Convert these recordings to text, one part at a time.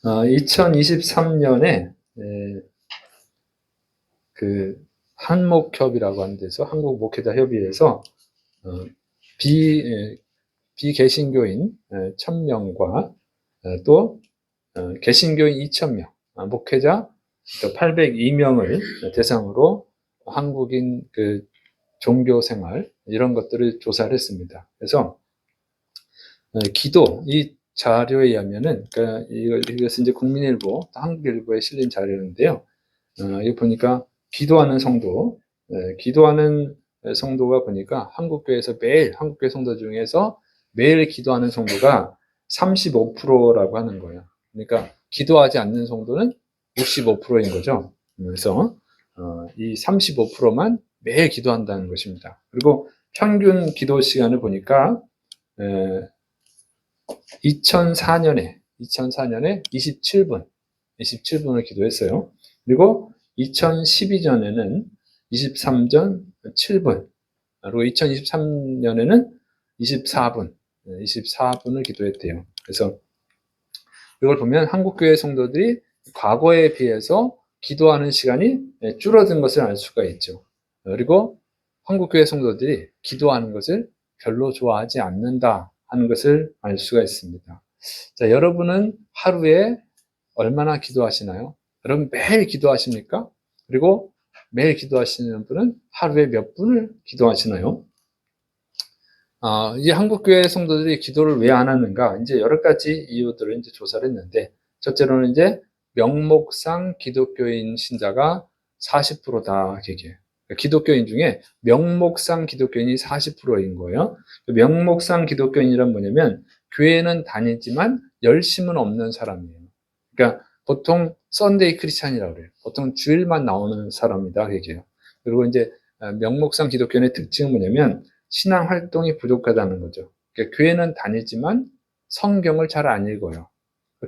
2023년에 그 한목협이라고 하는 데서 한국 목회자 협의회에서 비개신교인 1000명과 또 개신교인 2000명, 목회자 802명을 대상으로 한국인 그 종교 생활 이런 것들을 조사를 했습니다. 그래서 기도 이 자료에 의하면은 그러니까 이것은 이제 국민일보, 한국일보에 실린 자료인데요. 여기 보니까 기도하는 성도가 보니까 한국교회에서 매일 한국교회 성도 중에서 매일 기도하는 성도가 35%라고 하는 거예요. 그러니까 기도하지 않는 성도는 65%인 거죠. 그래서 이 35%만 매일 기도한다는 것입니다. 그리고 평균 기도 시간을 보니까 2004년에 27분을 기도했어요. 그리고 2012년에는 23전 7분, 그리고 2023년에는 24분을 기도했대요. 그래서 이걸 보면 한국교회 성도들이 과거에 비해서 기도하는 시간이 줄어든 것을 알 수가 있죠. 그리고 한국교회 성도들이 기도하는 것을 별로 좋아하지 않는다 하는 것을 알 수가 있습니다. 자, 여러분은 하루에 얼마나 기도하시나요? 여러분 매일 기도하십니까? 그리고 매일 기도하시는 분은 하루에 몇 분을 기도하시나요? 이 한국교회 성도들이 기도를 왜 안 하는가? 이제 여러 가지 이유들을 이제 조사를 했는데, 첫째로는 이제 명목상 기독교인 신자가 40%다, 이게. 기독교인 중에 명목상 기독교인이 40%인 거예요. 명목상 기독교인이란 뭐냐면, 교회는 다니지만 열심은 없는 사람이에요. 그러니까 보통 썬데이 크리스찬이라고 그래요. 보통 주일만 나오는 사람이다, 이게요. 그리고 이제 명목상 기독교인의 특징은 뭐냐면, 신앙 활동이 부족하다는 거죠. 그러니까 교회는 다니지만 성경을 잘 안 읽어요.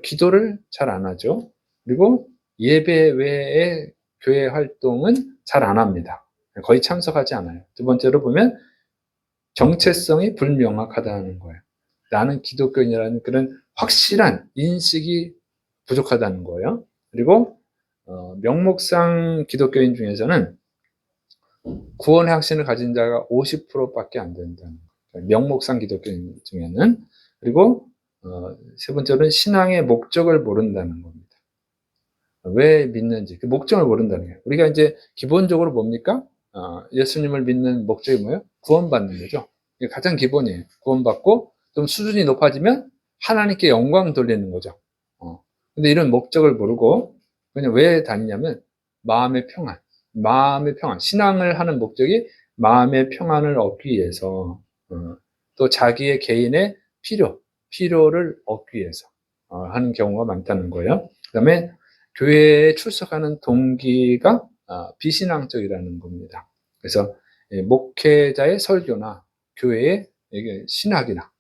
기도를 잘 안 하죠. 그리고 예배 외에 교회 활동은 잘 안 합니다. 거의 참석하지 않아요. 두 번째로 보면 정체성이 불명확하다는 거예요. 나는 기독교인이라는 그런 확실한 인식이 부족하다는 거예요. 그리고 명목상 기독교인 중에서는 구원의 확신을 가진 자가 50%밖에 안 된다는 거예요. 명목상 기독교인 중에는. 그리고 세 번째로는 신앙의 목적을 모른다는 겁니다. 왜 믿는지 그 목적을 모른다는 거예요. 우리가 이제 기본적으로 뭡니까? 예수님을 믿는 목적이 뭐예요? 구원받는 거죠. 이게 가장 기본이에요. 구원받고 좀 수준이 높아지면 하나님께 영광 돌리는 거죠. 근데 이런 목적을 모르고 그냥 왜 다니냐면 마음의 평안. 신앙을 하는 목적이 마음의 평안을 얻기 위해서, 또 자기의 개인의 필요를 얻기 위해서 하는 경우가 많다는 거예요. 그 다음에 교회에 출석하는 동기가 비신앙적이라는 겁니다. 그래서 목회자의 설교나 교회의 신학이나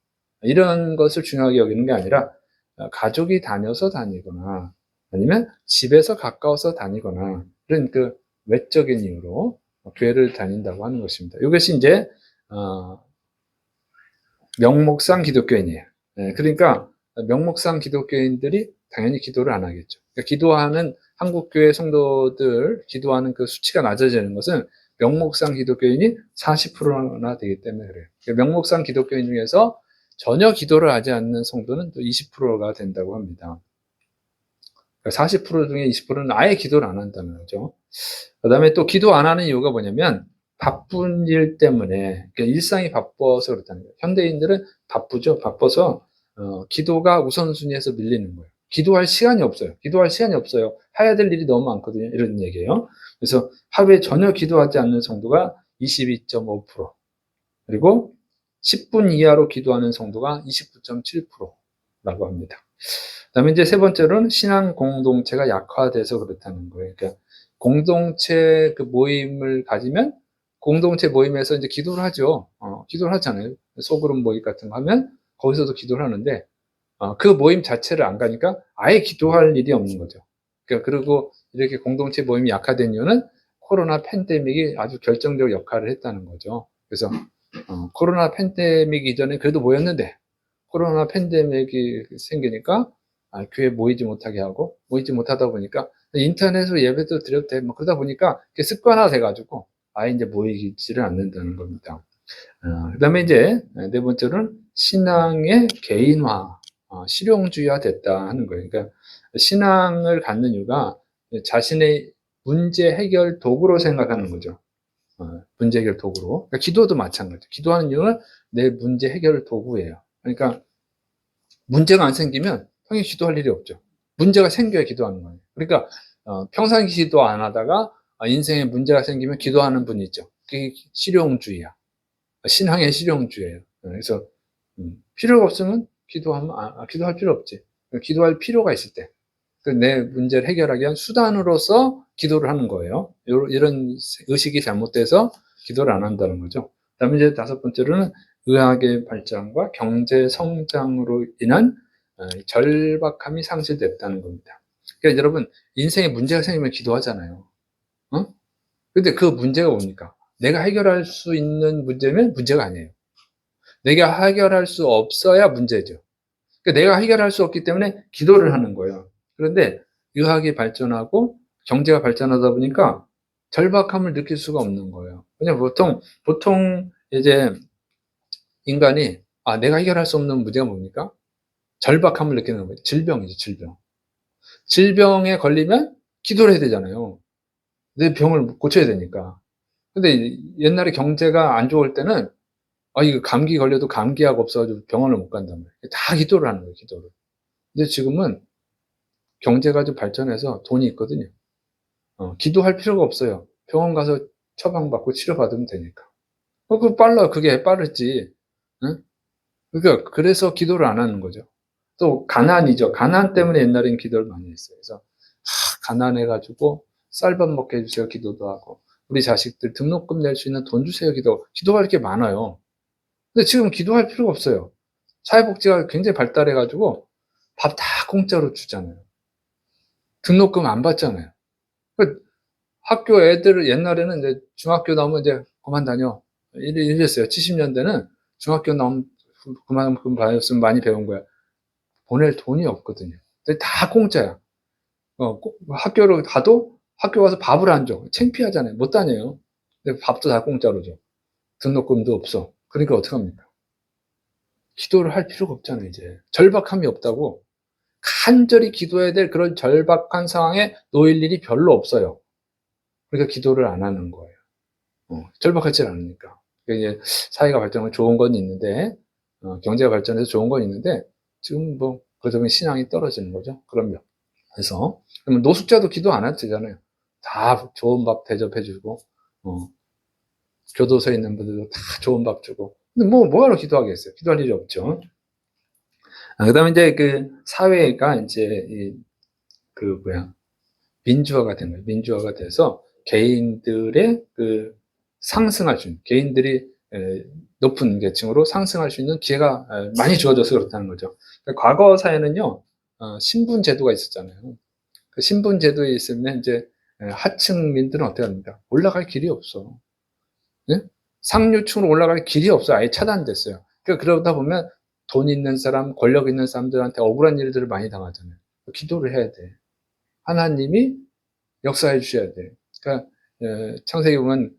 이런 것을 중요하게 여기는 게 아니라 가족이 다녀서 다니거나 아니면 집에서 가까워서 다니거나 이런 그 외적인 이유로 교회를 다닌다고 하는 것입니다. 이것이 이제 명목상 기독교인이에요. 그러니까 명목상 기독교인들이 당연히 기도를 안 하겠죠. 그러니까 기도하는 한국교회 성도들 기도하는 그 수치가 낮아지는 것은 명목상 기독교인이 40%나 되기 때문에 그래요. 그러니까 명목상 기독교인 중에서 전혀 기도를 하지 않는 성도는 또 20%가 된다고 합니다. 40% 중에 20%는 아예 기도를 안 한다는 거죠. 그 다음에 또 기도 안 하는 이유가 뭐냐면 바쁜 일 때문에, 그러니까 일상이 바빠서 그렇다는 거예요. 현대인들은 바쁘죠. 바빠서 기도가 우선순위에서 밀리는 거예요. 기도할 시간이 없어요. 해야 될 일이 너무 많거든요. 이런 얘기예요. 그래서 하루에 전혀 기도하지 않는 성도가 22.5%, 그리고 10분 이하로 기도하는 성도가 29.7%라고 합니다. 그다음에 이제 세 번째로는 신앙 공동체가 약화돼서 그렇다는 거예요. 그러니까 공동체 그 모임을 가지면 공동체 모임에서 이제 기도를 하죠. 기도를 하잖아요. 소그룹 모임 같은 거 하면 거기서도 기도를 하는데 그 모임 자체를 안 가니까 아예 기도할 일이 없는 거죠. 그러니까 그리고 이렇게 공동체 모임이 약화된 이유는 코로나 팬데믹이 아주 결정적 역할을 했다는 거죠. 그래서 코로나 팬데믹 이전에 그래도 모였는데 코로나 팬데믹이 생기니까 교회에 모이지 못하게 하고, 모이지 못하다 보니까 인터넷으로 예배도 드려도 돼. 뭐 그러다 보니까 그게 습관화 돼가지고 아예 이제 모이지를 않는다는 겁니다. 그다음에 이제 네 번째로는 신앙의 개인화, 실용주의화 됐다 하는 거예요. 그러니까 신앙을 갖는 이유가 자신의 문제 해결 도구로 생각하는 거죠. 문제 해결 도구로. 그러니까 기도도 마찬가지죠. 기도하는 이유는 내 문제 해결 도구예요. 그러니까 문제가 안 생기면 당연히 기도할 일이 없죠. 문제가 생겨야 기도하는 거예요. 그러니까 평상시 기도 안 하다가 인생에 문제가 생기면 기도하는 분이 있죠. 그게 실용주의야. 신앙의 실용주의예요. 그래서 필요가 없으면 기도할 필요 없지. 기도할 필요가 있을 때, 내 문제를 해결하기 위한 수단으로서 기도를 하는 거예요. 이런 의식이 잘못돼서 기도를 안 한다는 거죠. 그다음에 이제 다섯 번째로는 의학의 발전과 경제 성장으로 인한 절박함이 상실됐다는 겁니다. 그러니까 여러분, 인생에 문제가 생기면 기도하잖아요. 근데 그 문제가 뭡니까? 내가 해결할 수 있는 문제면 문제가 아니에요. 내가 해결할 수 없어야 문제죠. 그러니까 내가 해결할 수 없기 때문에 기도를 하는 거예요. 그런데 의학이 발전하고 경제가 발전하다 보니까 절박함을 느낄 수가 없는 거예요. 왜냐면 보통 이제 인간이 내가 해결할 수 없는 문제가 뭡니까? 절박함을 느끼는 거예요. 질병이죠, 질병. 질병에 걸리면 기도를 해야 되잖아요. 내 병을 고쳐야 되니까. 근데 옛날에 경제가 안 좋을 때는 이거 감기 걸려도 감기약 없어가지고 병원을 못 간단 말이에요. 다 기도를 하는 거예요, 기도를. 근데 지금은 경제가 좀 발전해서 돈이 있거든요. 기도할 필요가 없어요. 병원 가서 처방받고 치료받으면 되니까. 그게 빠르지. 응? 그러니까, 그래서 기도를 안 하는 거죠. 또, 가난이죠. 가난 때문에 옛날엔 기도를 많이 했어요. 그래서, 가난해가지고, 쌀밥 먹게 해주세요. 기도도 하고, 우리 자식들 등록금 낼 수 있는 돈 주세요. 기도가 이렇게 많아요. 근데 지금 기도할 필요가 없어요. 사회복지가 굉장히 발달해가지고, 밥 다 공짜로 주잖아요. 등록금 안 받잖아요. 학교 애들 옛날에는 이제 중학교 나오면 이제 그만 다녀. 이랬어요. 70년대는 중학교 나오면 그만큼 다녔으면 많이 배운 거야. 보낼 돈이 없거든요. 근데 다 공짜야. 학교로 가도 학교 가서 밥을 안 줘. 창피하잖아요. 못 다녀요. 근데 밥도 다 공짜로 줘. 등록금도 없어. 그러니까 어떡합니까? 기도를 할 필요가 없잖아요, 이제. 절박함이 없다고. 간절히 기도해야 될 그런 절박한 상황에 놓일 일이 별로 없어요. 그러니까 기도를 안 하는 거예요. 절박하지 않으니까. 그러니까 이제 사회가 발전하면 좋은 건 있는데, 경제가 발전해서 좋은 건 있는데, 지금 그러다 보니 신앙이 떨어지는 거죠. 그럼요. 그래서, 그러면 노숙자도 기도 안 해도 되잖아요. 다 좋은 밥 대접해주고, 교도소에 있는 분들도 다 좋은 밥 주고. 근데 뭐하러 기도하겠어요? 기도할 일이 없죠. 그 다음에 이제 사회가 이제, 민주화가 된 거예요. 민주화가 돼서 개인들의 상승할 수 있는, 개인들이 높은 계층으로 상승할 수 있는 기회가 많이 주어져서 그렇다는 거죠. 그러니까 과거 사회는요, 신분 제도가 있었잖아요. 그 신분 제도에 있으면 이제 하층민들은 어떻게 합니까? 올라갈 길이 없어. 네? 상류층으로 올라갈 길이 없어. 아예 차단됐어요. 그러다 보면 돈 있는 사람, 권력 있는 사람들한테 억울한 일들을 많이 당하잖아요. 기도를 해야 돼. 하나님이 역사해 주셔야 돼. 그러니까 창세기 보면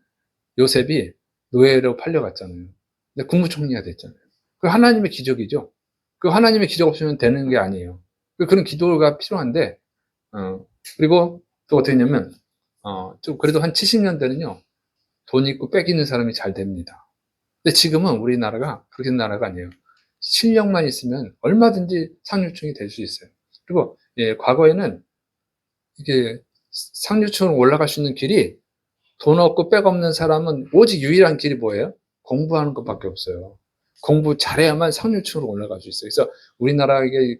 요셉이 노예로 팔려갔잖아요. 근데 국무총리가 됐잖아요. 그 하나님의 기적이죠. 그 하나님의 기적 없으면 되는 게 아니에요. 그런 기도가 필요한데, 그리고 또 어떻게 했냐면, 좀 그래도 한 70년대는요, 돈 있고 빽 있는 사람이 잘 됩니다. 근데 지금은 우리나라가 그렇게 나라가 아니에요. 실력만 있으면 얼마든지 상류층이 될 수 있어요. 그리고 과거에는 이게 상류층으로 올라갈 수 있는 길이 돈 없고 빽 없는 사람은 오직 유일한 길이 뭐예요? 공부하는 것밖에 없어요. 공부 잘해야만 상류층으로 올라갈 수 있어요. 그래서 우리나라의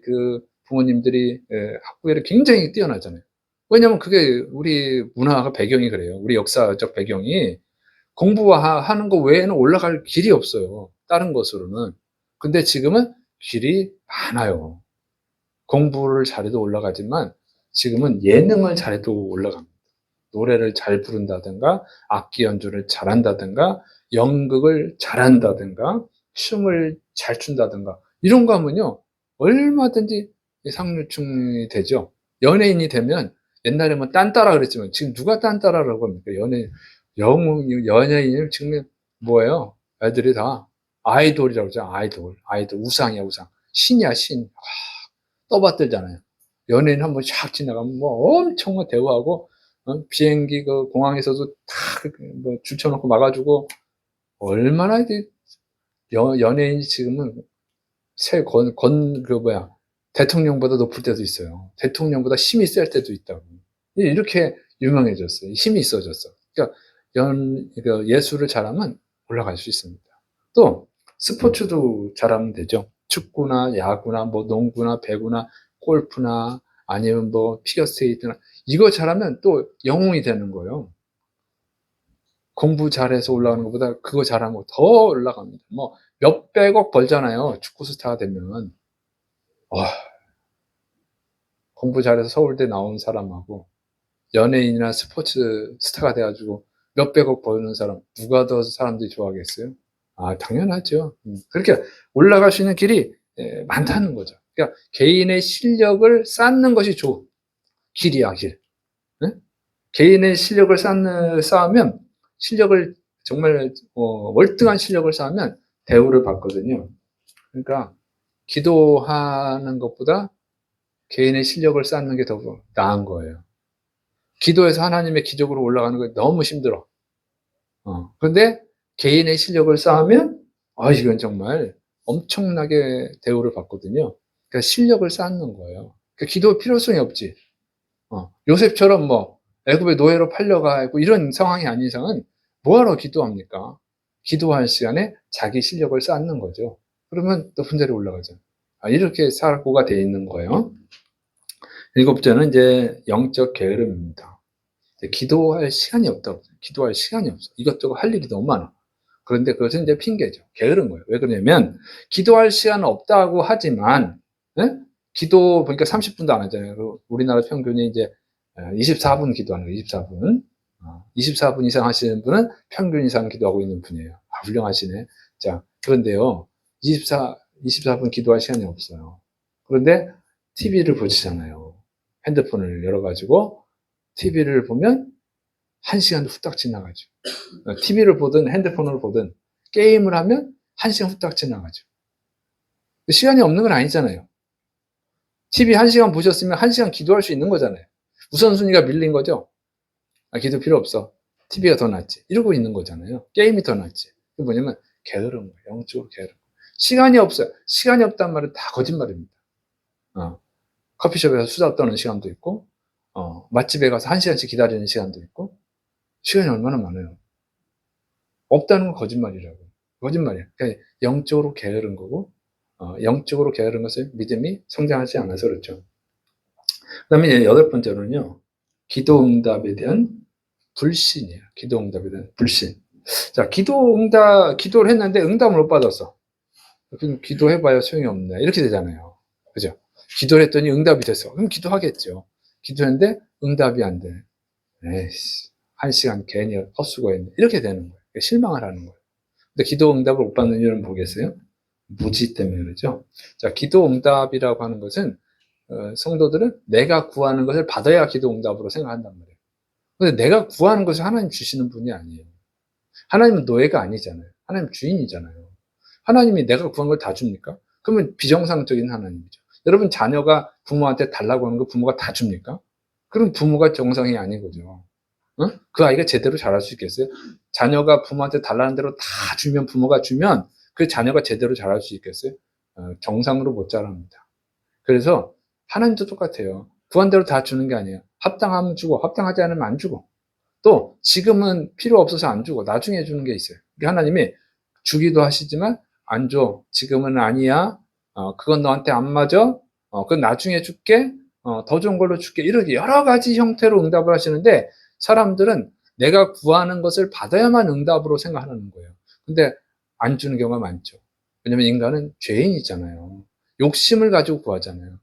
부모님들이 학구열이 굉장히 뛰어나잖아요. 왜냐하면 그게 우리 문화가 배경이 그래요. 우리 역사적 배경이 공부하는 거 외에는 올라갈 길이 없어요. 다른 것으로는. 근데 지금은 길이 많아요. 공부를 잘해도 올라가지만 지금은 예능을 잘해도 올라갑니다. 노래를 잘 부른다든가, 악기 연주를 잘한다든가, 연극을 잘한다든가, 춤을 잘 춘다든가, 이런 거 하면요, 얼마든지 상류층이 되죠. 연예인이 되면 옛날에 뭐 딴따라 그랬지만 지금 누가 딴따라라고 합니까? 연예인을 지금 뭐예요? 애들이 다 아이돌이라고 그러죠. 아이돌 우상이야 우상. 신이야 신. 떠받들잖아요. 연예인 한번 샥 지나가면 뭐 엄청 뭐 대우하고 비행기 그 공항에서도 다뭐 줄쳐놓고 막아주고 얼마나 이제 연예인이 지금은 그 뭐야 대통령보다 높을 때도 있어요. 대통령보다 힘이 셀 때도 있다고. 이렇게 유명해졌어요. 힘이 있어졌어. 그러니까 그 예술을 잘하면 올라갈 수 있습니다. 또 스포츠도 잘하면 되죠. 축구나 야구나 뭐 농구나 배구나 골프나 아니면 뭐 피겨스케이트나 이거 잘하면 또 영웅이 되는 거예요. 공부 잘해서 올라가는 것보다 그거 잘하면 더 올라갑니다. 뭐 몇백억 벌잖아요. 축구 스타가 되면. 와, 공부 잘해서 서울대 나온 사람하고 연예인이나 스포츠 스타가 돼가지고 몇백억 버는 사람 누가 더 사람들이 좋아하겠어요? 아, 당연하죠. 그렇게 올라갈 수 있는 길이 많다는 거죠. 그러니까 개인의 실력을 쌓는 것이 길이야, 길. 응? 개인의 실력을 쌓으면 실력을 정말 월등한 실력을 쌓으면 대우를 받거든요. 그러니까 기도하는 것보다 개인의 실력을 쌓는 게 더 나은 거예요. 기도해서 하나님의 기적으로 올라가는 거 너무 힘들어. 그런데 개인의 실력을 쌓으면 이건 정말 엄청나게 대우를 받거든요. 그러니까 실력을 쌓는 거예요. 그러니까 기도 필요성이 없지. 요셉처럼 뭐 애굽의 노예로 팔려가고 이런 상황이 아닌 이상은 뭐하러 기도합니까? 기도할 시간에 자기 실력을 쌓는 거죠. 그러면 높은 자리에 올라가죠. 이렇게 사고가 돼 있는 거예요. 일곱째는 이제 영적 게으름입니다. 기도할 시간이 없다고. 기도할 시간이 없어. 이것저것 할 일이 너무 많아. 그런데 그것은 이제 핑계죠. 게으른 거예요. 왜 그러냐면 기도할 시간은 없다고 하지만 기도 보니까 30분도 안 하잖아요. 우리나라 평균이 이제 24분 기도하는 거예요. 24분. 24분 이상 하시는 분은 평균 이상 기도하고 있는 분이에요. 훌륭하시네. 자, 그런데요. 24분 기도할 시간이 없어요. 그런데 TV를 보시잖아요. 핸드폰을 열어가지고 TV를 보면 1시간도 후딱 지나가죠. TV를 보든 핸드폰을 보든 게임을 하면 1시간 후딱 지나가죠. 시간이 없는 건 아니잖아요. TV 1시간 보셨으면 1시간 기도할 수 있는 거잖아요. 우선순위가 밀린 거죠. 기도 필요 없어. TV가 더 낫지. 이러고 있는 거잖아요. 게임이 더 낫지. 그게 뭐냐면 게으른 거예요. 영적으로 게으른 거예요. 시간이 없어요. 시간이 없단 말은 다 거짓말입니다. 커피숍에서 수다 떠는 시간도 있고 맛집에 가서 1시간씩 기다리는 시간도 있고 시간이 얼마나 많아요. 없다는 건 거짓말이라고. 거짓말이야. 그러니까 영적으로 게으른 거고 영적으로 게으른 것을 믿음이 성장하지 않아서 그렇죠. 그 다음에 여덟 번째로는요. 기도응답에 대한 불신이에요. 기도응답에 대한 불신. 자, 기도를 했는데 응답을 못 받았어. 그럼 기도해봐야 소용이 없네. 이렇게 되잖아요. 그죠? 기도를 했더니 응답이 됐어. 그럼 기도하겠죠. 기도했는데 응답이 안 돼. 에이씨, 1시간 괜히 헛수고했네. 이렇게 되는 거예요. 실망을 하는 거예요. 근데 기도 응답을 못 받는 이유는 뭐겠어요? 무지 때문에 그러죠. 자, 기도 응답이라고 하는 것은 성도들은 내가 구하는 것을 받아야 기도 응답으로 생각한단 말이에요. 근데 내가 구하는 것을 하나님 주시는 분이 아니에요. 하나님은 노예가 아니잖아요. 하나님 주인이잖아요. 하나님이 내가 구한 걸 다 줍니까? 그러면 비정상적인 하나님이죠. 여러분 자녀가 부모한테 달라고 하는 거 부모가 다 줍니까? 그럼 부모가 정상이 아닌 거죠. 그 아이가 제대로 자랄 수 있겠어요? 자녀가 부모한테 달라는 대로 다 주면 부모가 주면 그 자녀가 제대로 자랄 수 있겠어요? 정상으로 못 자랍니다. 그래서 하나님도 똑같아요. 구한 대로 다 주는 게 아니에요. 합당하면 주고 합당하지 않으면 안 주고 또 지금은 필요 없어서 안 주고 나중에 주는 게 있어요. 하나님이 주기도 하시지만 안 줘. 지금은 아니야. 그건 너한테 안 맞아. 그건 나중에 줄게. 더 좋은 걸로 줄게. 이렇게 여러 가지 형태로 응답을 하시는데 사람들은 내가 구하는 것을 받아야만 응답으로 생각하는 거예요. 근데 안 주는 경우가 많죠. 왜냐면 인간은 죄인이잖아요. 욕심을 가지고 구하잖아요.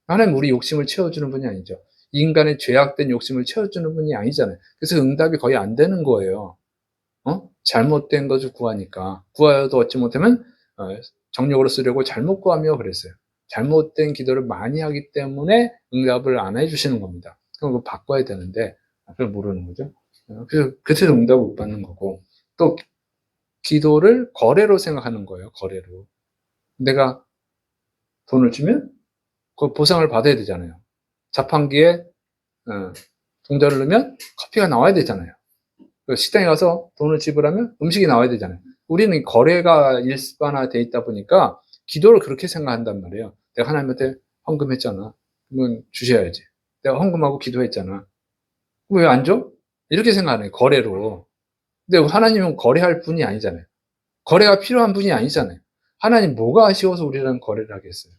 하나님 우리 욕심을 채워주는 분이 아니죠. 인간의 죄악된 욕심을 채워주는 분이 아니잖아요. 그래서 응답이 거의 안 되는 거예요. 잘못된 것을 구하니까. 구하여도 얻지 못하면 정력으로 쓰려고 잘못 구하며 그랬어요. 잘못된 기도를 많이 하기 때문에 응답을 안 해주시는 겁니다. 그럼 그거 바꿔야 되는데 그걸 모르는 거죠. 그래서 응답을 못 받는 거고, 또 기도를 거래로 생각하는 거예요. 거래로. 내가 돈을 주면 그 보상을 받아야 되잖아요. 자판기에 동전을 넣으면 커피가 나와야 되잖아요. 식당에 가서 돈을 지불하면 음식이 나와야 되잖아요. 우리는 거래가 일반화되어 있다 보니까 기도를 그렇게 생각한단 말이에요. 내가 하나님한테 헌금했잖아. 그러면 주셔야지. 내가 헌금하고 기도했잖아. 왜 안 줘? 이렇게 생각하는 거예요. 거래로. 근데 하나님은 거래할 분이 아니잖아요. 거래가 필요한 분이 아니잖아요. 하나님 뭐가 아쉬워서 우리랑 거래를 하겠어요?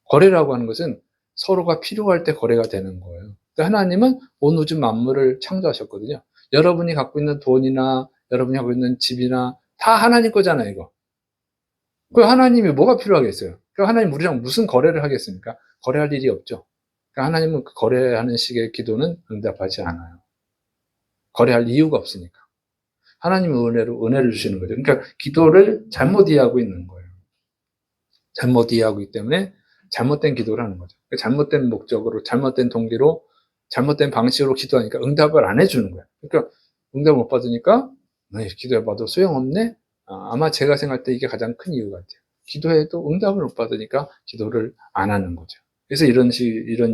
거래라고 하는 것은 서로가 필요할 때 거래가 되는 거예요. 하나님은 온 우주 만물을 창조하셨거든요. 여러분이 갖고 있는 돈이나 여러분이 갖고 있는 집이나 다 하나님 거잖아요, 이거. 그 하나님이 뭐가 필요하겠어요? 그 하나님 우리랑 무슨 거래를 하겠습니까? 거래할 일이 없죠. 그러니까 하나님은 그 거래하는 식의 기도는 응답하지 않아요. 거래할 이유가 없으니까. 하나님은 은혜를 주시는 거죠. 그러니까 기도를 잘못 이해하고 있는 거예요. 잘못 이해하고 있기 때문에 잘못된 기도를 하는 거죠. 잘못된 목적으로, 잘못된 동기로, 잘못된 방식으로 기도하니까 응답을 안 해주는 거예요. 그러니까 응답을 못 받으니까 기도해봐도 소용없네? 아마 제가 생각할 때 이게 가장 큰 이유 같아요. 기도해도 응답을 못 받으니까 기도를 안 하는 거죠. 그래서 이런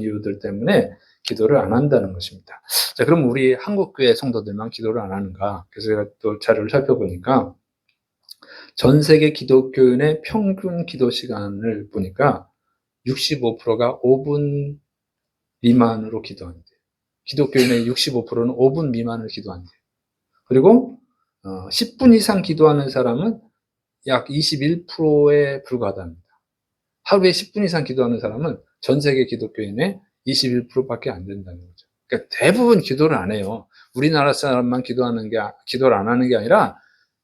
이유들 때문에 기도를 안 한다는 것입니다. 자, 그럼 우리 한국교회 성도들만 기도를 안 하는가? 그래서 제가 또 자료를 살펴보니까 전 세계 기독교인의 평균 기도 시간을 보니까 65%가 5분 미만으로 기도한대요. 기독교인의 65%는 5분 미만을 기도한대요. 그리고 10분 이상 기도하는 사람은 약 21%에 불과하답니다. 하루에 10분 이상 기도하는 사람은 전 세계 기독교인의 21%밖에 안 된다는 거죠. 그러니까 대부분 기도를 안 해요. 우리나라 사람만 기도를 안 하는 게 아니라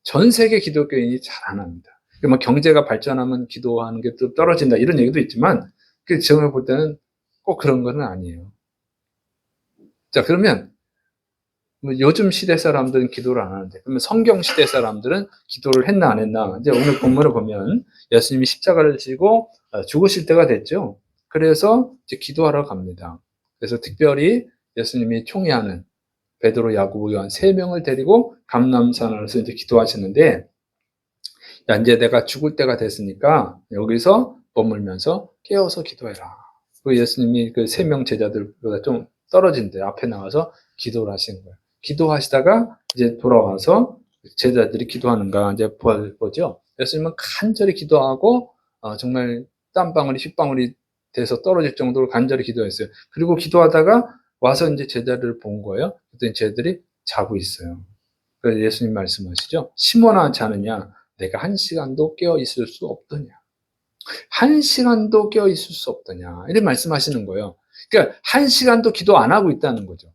전 세계 기독교인이 잘 안 합니다. 뭐 경제가 발전하면 기도하는 게 또 떨어진다 이런 얘기도 있지만 제가 볼 때는 꼭 그런 건 아니에요. 자, 그러면 요즘 시대 사람들은 기도를 안 하는데, 그러면 성경 시대 사람들은 기도를 했나 안 했나? 이제 오늘 본문을 보면 예수님이 십자가를 지고 죽으실 때가 됐죠. 그래서 이제 기도하러 갑니다. 그래서 특별히 예수님이 총회하는 베드로, 야고보, 요한 세 명을 데리고 감람산에서 이제 기도하시는데, 야, 이제 내가 죽을 때가 됐으니까 여기서 머물면서 깨어서 기도해라. 그 예수님이 그 세 명 제자들보다 좀 떨어진 데 앞에 나와서 기도를 하신 거예요. 기도하시다가 이제 돌아와서 제자들이 기도하는가 이제 보죠. 예수님은 간절히 기도하고 정말 땀방울이 핏방울이 돼서 떨어질 정도로 간절히 기도했어요. 그리고 기도하다가 와서 이제 제자들을 본 거예요. 그랬더니 제자들이 자고 있어요. 그래서 예수님 말씀하시죠. 시몬아 자느냐? 내가 1시간도 깨어 있을 수 없더냐? 1시간도 깨어 있을 수 없더냐? 이렇게 말씀하시는 거예요. 그러니까 1시간도 기도 안 하고 있다는 거죠.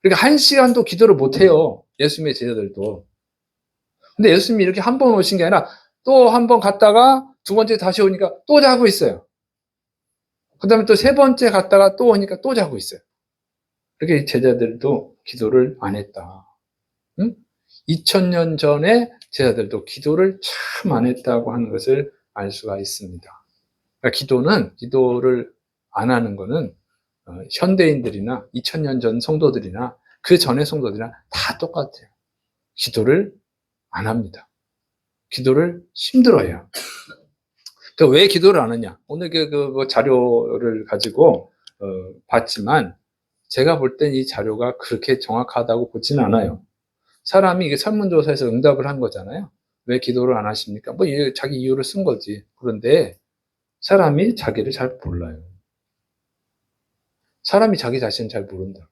그러니까 1시간도 기도를 못 해요. 예수님의 제자들도. 근데 예수님이 이렇게 한 번 오신 게 아니라 또 한 번 갔다가 두 번째 다시 오니까 또 자고 있어요. 그 다음에 또 세 번째 갔다가 또 오니까 또 자고 있어요. 그렇게 제자들도 기도를 안 했다. 응? 2000년 전에 제자들도 기도를 참 안 했다고 하는 것을 알 수가 있습니다. 그러니까 기도를 안 하는 거는 현대인들이나 2000년 전 성도들이나 그 전의 성도들이나 다 똑같아요. 기도를 안 합니다. 기도를 힘들어해요. 그러니까 왜 기도를 안 하냐? 오늘 그 자료를 가지고 봤지만 제가 볼 땐 이 자료가 그렇게 정확하다고 보지는 않아요. 사람이 이게 설문조사에서 응답을 한 거잖아요. 왜 기도를 안 하십니까? 뭐 자기 이유를 쓴 거지. 그런데 사람이 자기를 잘 몰라요. 사람이 자기 자신을 잘 모른다.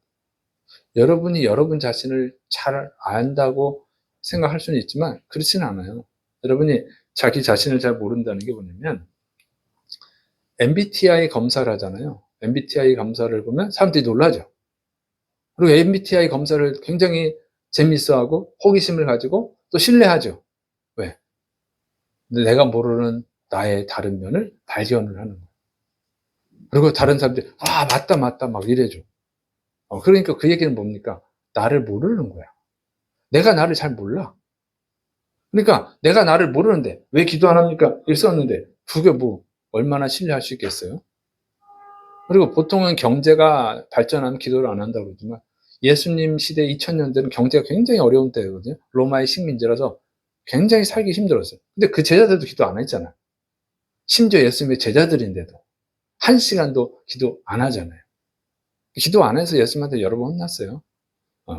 여러분이 여러분 자신을 잘 안다고 생각할 수는 있지만 그렇지는 않아요. 여러분이 자기 자신을 잘 모른다는 게 뭐냐면 MBTI 검사를 하잖아요. MBTI 검사를 보면 사람들이 놀라죠. 그리고 MBTI 검사를 굉장히 재밌어하고 호기심을 가지고 또 신뢰하죠. 왜? 내가 모르는 나의 다른 면을 발견을 하는 거예요. 그리고 다른 사람들이 맞다 막 이래줘. 그러니까 그 얘기는 뭡니까? 나를 모르는 거야. 내가 나를 잘 몰라. 그러니까 내가 나를 모르는데 왜 기도 안 합니까? 이렇게 썼는데 그게 뭐 얼마나 신뢰할 수 있겠어요? 그리고 보통은 경제가 발전하면 기도를 안 한다고 그러지만 예수님 시대 2000년대는 경제가 굉장히 어려운 때거든요. 로마의 식민지라서 굉장히 살기 힘들었어요. 근데 그 제자들도 기도 안 했잖아요. 심지어 예수님의 제자들인데도 한 시간도 기도 안 하잖아요. 기도 안 해서 예수님한테 여러 번 혼났어요.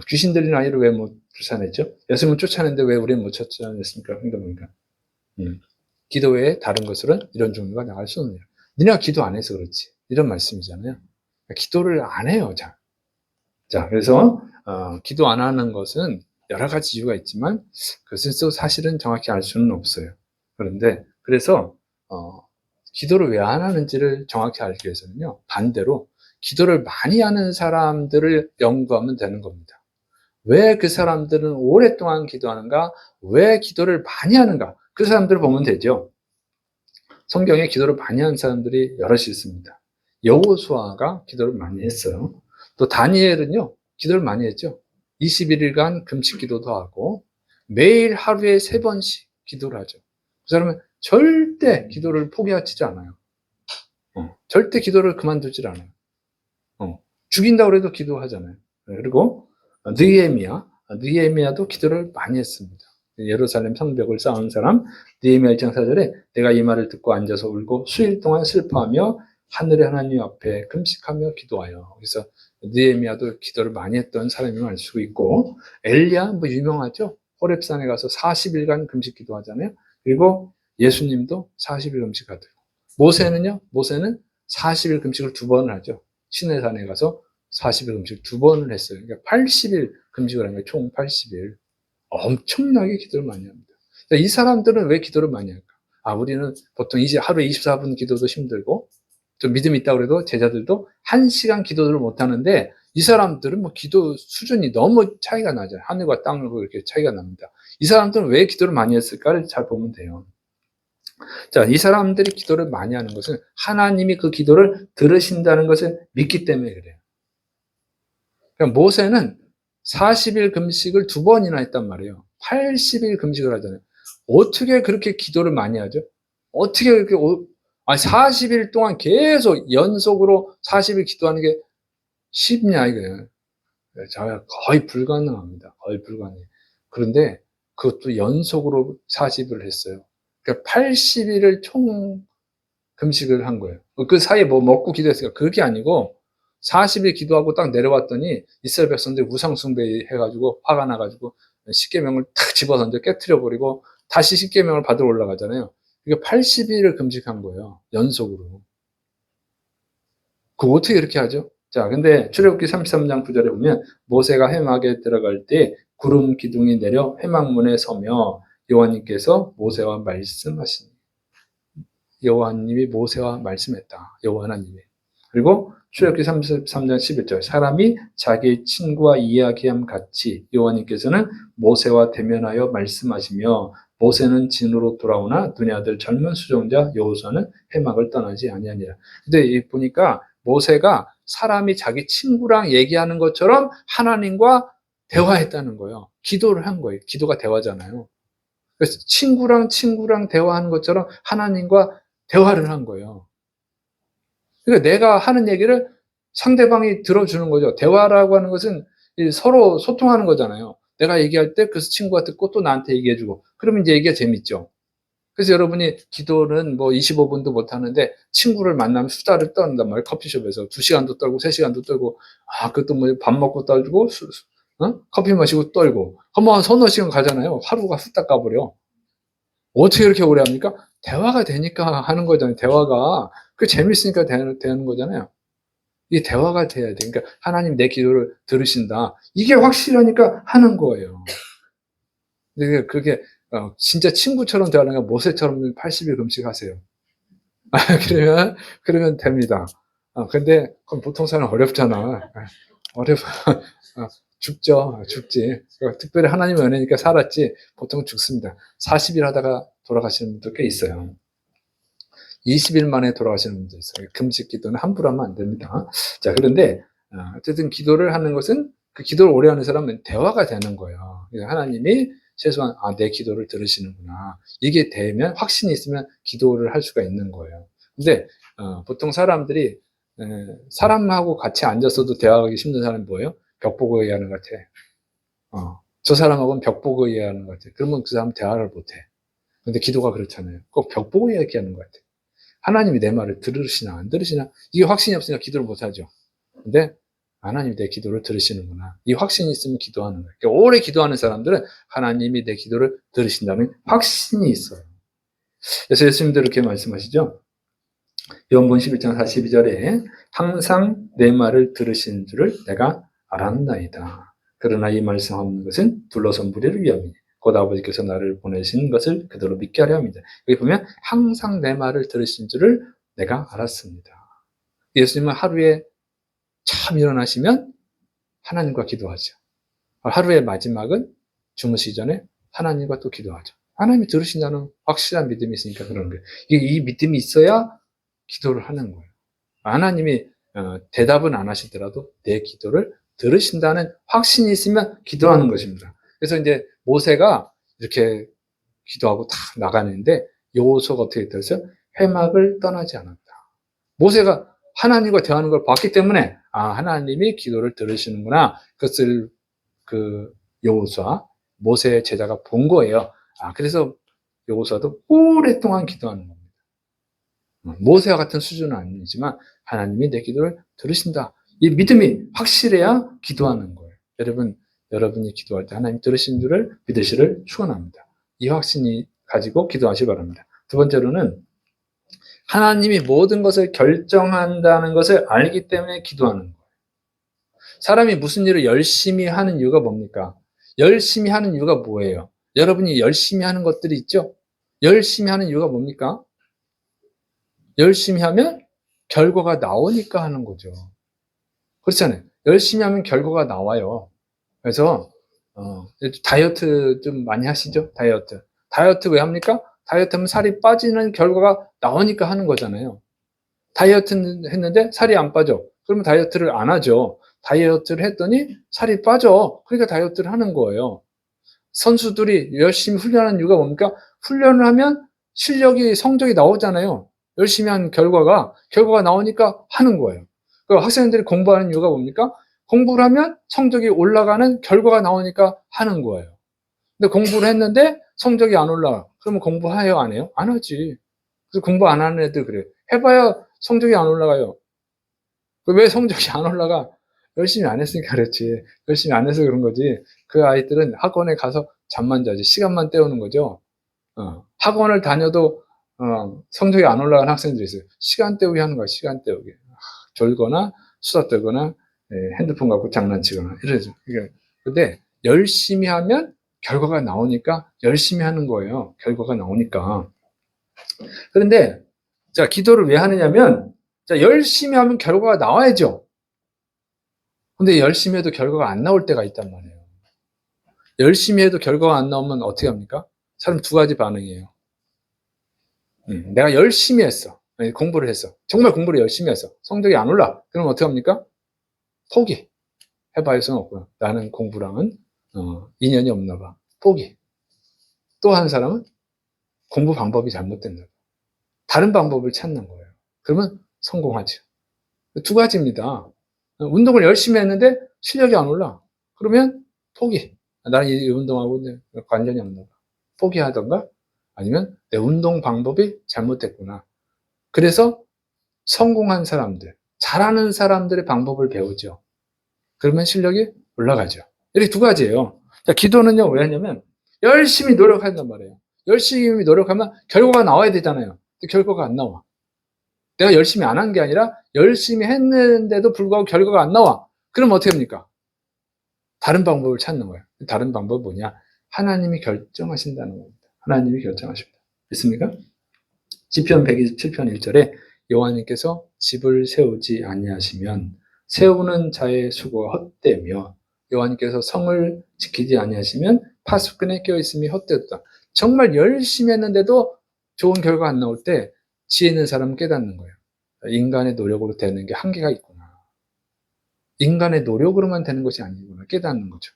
귀신 들린 아이를 왜 못 쫓아냈죠? 예수님은 쫓아냈는데 왜 우리는 못 쫓아냈습니까? 행동보니까. 기도 외에 다른 것으로는 이런 종류가 나갈 수 없네요. 니네가 기도 안 해서 그렇지. 이런 말씀이잖아요. 기도를 안 해요. 자, 그래서 기도 안 하는 것은 여러 가지 이유가 있지만 그것은 또 사실은 정확히 알 수는 없어요. 그런데 그래서 기도를 왜 안 하는지를 정확히 알기 위해서는요. 반대로 기도를 많이 하는 사람들을 연구하면 되는 겁니다. 왜 그 사람들은 오랫동안 기도하는가? 왜 기도를 많이 하는가? 그 사람들을 보면 되죠. 성경에 기도를 많이 하는 사람들이 여럿이 있습니다. 여호수아가 기도를 많이 했어요. 또 다니엘은요, 기도를 많이 했죠. 21일간 금식 기도도 하고 매일 하루에 3번씩 기도를 하죠. 그 사람은 절대 기도를 포기하지 않아요. 절대 기도를 그만두질 않아요. 죽인다고 해도 기도하잖아요. 그리고 느헤미야도 기도를 많이 했습니다. 예루살렘 성벽을 쌓은 사람 느헤미야 1장 4절에 내가 이 말을 듣고 앉아서 울고 수일 동안 슬퍼하며 하늘의 하나님 앞에 금식하며 기도하여. 그래서 느헤미야도 기도를 많이 했던 사람임을 알 수 있고 엘리야 뭐 유명하죠. 호렙산에 가서 40일간 금식 기도하잖아요. 그리고 예수님도 40일 금식하고 모세는 40일 금식을 2번을 하죠. 시내산에 가서 40일 금식 2번을 했어요. 그러니까 80일 금식을 한 거예요. 총 80일. 엄청나게 기도를 많이 합니다. 이 사람들은 왜 기도를 많이 할까? 우리는 보통 이제 하루에 24분 기도도 힘들고, 좀 믿음이 있다고 해도 제자들도 1시간 기도를 못 하는데, 이 사람들은 뭐 기도 수준이 너무 차이가 나죠. 하늘과 땅으로 이렇게 차이가 납니다. 이 사람들은 왜 기도를 많이 했을까를 잘 보면 돼요. 자, 이 사람들이 기도를 많이 하는 것은 하나님이 그 기도를 들으신다는 것을 믿기 때문에 그래요. 그러니까 모세는 40일 금식을 2번이나 했단 말이에요. 80일 금식을 하잖아요. 어떻게 그렇게 기도를 많이 하죠? 어떻게 그렇게 40일 동안 계속 연속으로 40일 기도하는 게 쉽냐 이거예요. 거의 불가능합니다. 거의 불가능해요. 그런데 그것도 연속으로 40을 했어요. 그러니까 80일을 총 금식을 한 거예요. 그 사이에 뭐 먹고 기도했으니까 그게 아니고 40일 기도하고 딱 내려왔더니 이스라엘 백성들이 우상숭배 해가지고 화가 나가지고 십계명을 탁 집어던져 깨트려버리고 다시 십계명을 받으러 올라가잖아요. 이게 80일을 금식한 거예요. 연속으로. 그거 어떻게 이렇게 하죠? 자, 근데 출애굽기 33장 9절에 보면 모세가 회막에 들어갈 때 구름 기둥이 내려 회막문에 서며 여호와님께서 모세와 말씀하시니 여호와님이 모세와 말씀했다. 여호와 하나님이. 그리고 출애굽기 33장 11절 사람이 자기 친구와 이야기함 같이 여호와님께서는 모세와 대면하여 말씀하시며 모세는 진으로 돌아오나 눈의 아들 젊은 수종자 여호수아는 회막을 떠나지 아니하니라. 근데 보니까 모세가 사람이 자기 친구랑 얘기하는 것처럼 하나님과 대화했다는 거예요. 기도를 한 거예요. 기도가 대화잖아요. 그래서 친구랑 대화하는 것처럼 하나님과 대화를 한 거예요. 그러니까 내가 하는 얘기를 상대방이 들어주는 거죠. 대화라고 하는 것은 서로 소통하는 거잖아요. 내가 얘기할 때 그 친구가 듣고 또 나한테 얘기해주고 그러면 이제 얘기가 재밌죠. 그래서 여러분이 기도는 뭐 25분도 못 하는데 친구를 만나면 수다를 떠는단 말이에요. 커피숍에서 2시간도 떨고 3시간도 떨고 그것도 뭐 밥 먹고 떨고 커피 마시고 떨고 한번 한 서너 시간 가잖아요. 하루가 후딱 가버려. 어떻게 이렇게 오래 합니까? 대화가 되니까 하는 거잖아요. 대화가. 그 재밌으니까 되는 거잖아요. 이게 대화가 돼야 돼. 그러니까 하나님 내 기도를 들으신다. 이게 확실하니까 하는 거예요. 근데 그게 진짜 친구처럼 대화하는 게 모세처럼 80일 금식하세요. 그러면 됩니다. 근데 그건 보통 사람 어렵잖아. 죽지. 그러니까 특별히 하나님의 은혜니까 살았지 보통 죽습니다. 40일 하다가 돌아가시는 분도 꽤 있어요. 20일 만에 돌아가시는 분도 있어요. 금식 기도는 함부로 하면 안 됩니다. 자, 그런데 어쨌든 기도를 하는 것은 그 기도를 오래 하는 사람은 대화가 되는 거예요. 하나님이 최소한 내 기도를 들으시는구나. 이게 되면 확신이 있으면 기도를 할 수가 있는 거예요. 근데 보통 사람들이 사람하고 같이 앉았어도 대화하기 힘든 사람이 뭐예요? 벽 보고 얘기하는 것 같아. 저 사람하고는 벽 보고 얘기하는 것 같아. 그러면 그 사람 대화를 못해. 근데 기도가 그렇잖아요. 꼭 벽 보고 얘기하는 것 같아. 하나님이 내 말을 들으시나 안 들으시나 이게 확신이 없으니까 기도를 못하죠. 근데 하나님이 내 기도를 들으시는구나. 이 확신이 있으면 기도하는 거예요. 그러니까 오래 기도하는 사람들은 하나님이 내 기도를 들으신다는 확신이 있어요. 그래서 예수님도 이렇게 말씀하시죠. 요한복음 11장 42절에 항상 내 말을 들으시는 줄을 내가 알았나이다. 그러나 이 말씀하는 것은 둘러선 무리를 위함이니 곧 아버지께서 나를 보내신 것을 그대로 믿게 하려 합니다. 여기 보면 항상 내 말을 들으신 줄을 내가 알았습니다. 예수님은 하루에 참 일어나시면 하나님과 기도하죠. 하루의 마지막은 주무시기 전에 하나님과 또 기도하죠. 하나님이 들으신다는 확실한 믿음이 있으니까 그러는 거예요. 이 믿음이 있어야 기도를 하는 거예요. 하나님이 대답은 안 하시더라도 내 기도를 들으신다는 확신이 있으면 기도하는 것입니다. 그래서 이제 모세가 이렇게 기도하고 다 나가는데 여호수아가 어떻게 됐어요? 회막을 떠나지 않았다. 모세가 하나님과 대하는 걸 봤기 때문에 하나님이 기도를 들으시는구나. 그것을 그 여호수아 모세의 제자가 본 거예요. 그래서 여호수아도 오랫동안 기도하는 겁니다. 모세와 같은 수준은 아니지만 하나님이 내 기도를 들으신다. 이 믿음이 확실해야 기도하는 거예요. 여러분이 기도할 때 하나님 들으신 줄을 믿으시를 축원합니다. 이 확신이 가지고 기도하시기 바랍니다. 두 번째로는 하나님이 모든 것을 결정한다는 것을 알기 때문에 기도하는 거예요. 사람이 무슨 일을 열심히 하는 이유가 뭡니까? 열심히 하는 이유가 뭐예요? 여러분이 열심히 하는 것들이 있죠? 열심히 하는 이유가 뭡니까? 열심히 하면 결과가 나오니까 하는 거죠. 그렇잖아요. 열심히 하면 결과가 나와요. 그래서 다이어트 좀 많이 하시죠? 다이어트 왜 합니까? 다이어트 하면 살이 빠지는 결과가 나오니까 하는 거잖아요. 다이어트 했는데 살이 안 빠져. 그러면 다이어트를 안 하죠. 다이어트를 했더니 살이 빠져. 그러니까 다이어트를 하는 거예요. 선수들이 열심히 훈련하는 이유가 뭡니까? 훈련을 하면 성적이 나오잖아요. 열심히 한 결과가 나오니까 하는 거예요. 학생들이 공부하는 이유가 뭡니까? 공부를 하면 성적이 올라가는 결과가 나오니까 하는 거예요. 근데 공부를 했는데 성적이 안 올라가. 그러면 공부해요, 안 해요? 안 하지. 그래서 공부 안 하는 애들 그래요. 해봐야 성적이 안 올라가요. 왜 성적이 안 올라가? 열심히 안 했으니까 그렇지. 열심히 안 해서 그런 거지. 그 아이들은 학원에 가서 잠만 자지. 시간만 때우는 거죠. 학원을 다녀도 성적이 안 올라가는 학생들이 있어요. 시간 때우기 하는 거야, 시간 때우기. 졸거나 수다 떨거나 핸드폰 갖고 장난치거나 이러죠. 근데 열심히 하면 결과가 나오니까 열심히 하는 거예요. 결과가 나오니까. 그런데 자, 기도를 왜 하느냐면 자, 열심히 하면 결과가 나와야죠. 근데 열심히 해도 결과가 안 나올 때가 있단 말이에요. 열심히 해도 결과가 안 나오면 어떻게 합니까? 사람 두 가지 반응이에요. 내가 열심히 했어. 공부를 했어. 정말 공부를 열심히 했어. 성적이 안 올라. 그럼 어떻게 합니까? 포기. 해봐야 소용없고요. 나는 공부랑은 인연이 없나 봐. 포기. 또 한 사람은 공부 방법이 잘못된다. 다른 방법을 찾는 거예요. 그러면 성공하죠. 두 가지입니다. 운동을 열심히 했는데 실력이 안 올라. 그러면 포기. 나는 이 운동하고 관련이 없나 봐. 포기하던가 아니면 내 운동 방법이 잘못됐구나. 그래서 성공한 사람들, 잘하는 사람들의 방법을 배우죠. 그러면 실력이 올라가죠. 이렇게 두 가지예요. 자, 기도는요, 왜 하냐면 열심히 노력한단 말이에요. 열심히 노력하면 결과가 나와야 되잖아요. 근데 결과가 안 나와. 내가 열심히 안 한 게 아니라 열심히 했는데도 불구하고 결과가 안 나와. 그럼 어떻게 합니까? 다른 방법을 찾는 거예요. 다른 방법은 뭐냐? 하나님이 결정하신다는 겁니다. 하나님이 결정하십니다. 있습니까? 시편 127편 1절에 여호와님께서 집을 세우지 아니하시면 세우는 자의 수고가 헛되며 여호와님께서 성을 지키지 아니하시면 파수꾼에 껴있음이 헛되었다. 정말 열심히 했는데도 좋은 결과 안 나올 때 지혜 있는 사람은 깨닫는 거예요. 인간의 노력으로 되는 게 한계가 있구나. 인간의 노력으로만 되는 것이 아니구나. 깨닫는 거죠.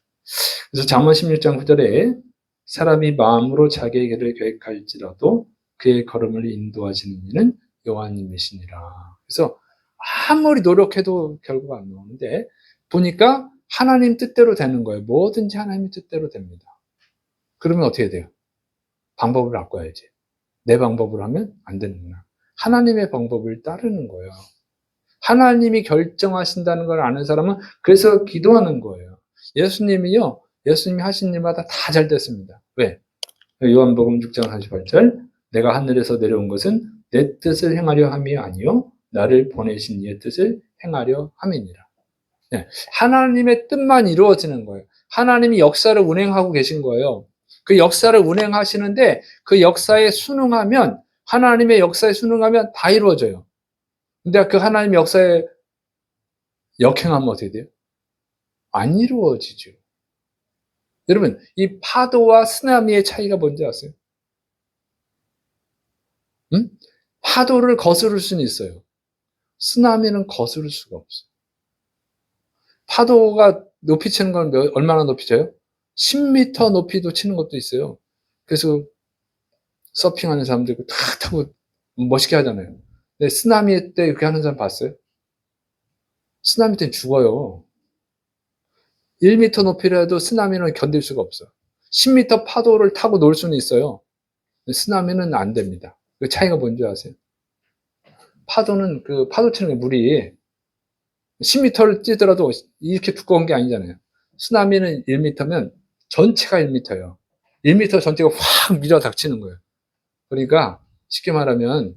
그래서 잠언 16장 9절에 사람이 마음으로 자기의 길을 계획할지라도 그의 걸음을 인도하시는 이는 여호와님이시니라. 그래서 아무리 노력해도 결국 안 나오는데 보니까 하나님 뜻대로 되는 거예요. 뭐든지 하나님 뜻대로 됩니다. 그러면 어떻게 돼요? 방법을 바꿔야지. 내 방법으로 하면 안 되는구나. 하나님의 방법을 따르는 거예요. 하나님이 결정하신다는 걸 아는 사람은 그래서 기도하는 거예요. 예수님이요. 예수님이 하신 일마다 다 잘 됐습니다. 왜? 요한복음 6장 48절 내가 하늘에서 내려온 것은 내 뜻을 행하려 함이 아니요 나를 보내신 이의 뜻을 행하려 함이니라. 네. 하나님의 뜻만 이루어지는 거예요. 하나님이 역사를 운행하고 계신 거예요. 그 역사를 운행하시는데 그 역사에 순응하면 하나님의 역사에 순응하면 다 이루어져요. 근데 그 하나님의 역사에 역행하면 어떻게 돼요? 안 이루어지죠. 여러분, 이 파도와 쓰나미의 차이가 뭔지 아세요? 응? 파도를 거스를 수는 있어요. 쓰나미는 거스를 수가 없어요. 파도가 높이 치는 건 얼마나 높이 쳐요? 10m 높이도 치는 것도 있어요. 그래서 서핑하는 사람들 다 타고 멋있게 하잖아요. 근데 쓰나미 때 이렇게 하는 사람 봤어요? 쓰나미 때는 죽어요. 1m 높이라도 쓰나미는 견딜 수가 없어요. 10m 파도를 타고 놀 수는 있어요. 쓰나미는 안 됩니다. 그 차이가 뭔지 아세요? 파도는 그 파도 치는 물이 10m를 뛰더라도 이렇게 두꺼운 게 아니잖아요. 쓰나미는 1m면 전체가 1m예요. 1m 전체가 확 밀어 닥치는 거예요. 그러니까 쉽게 말하면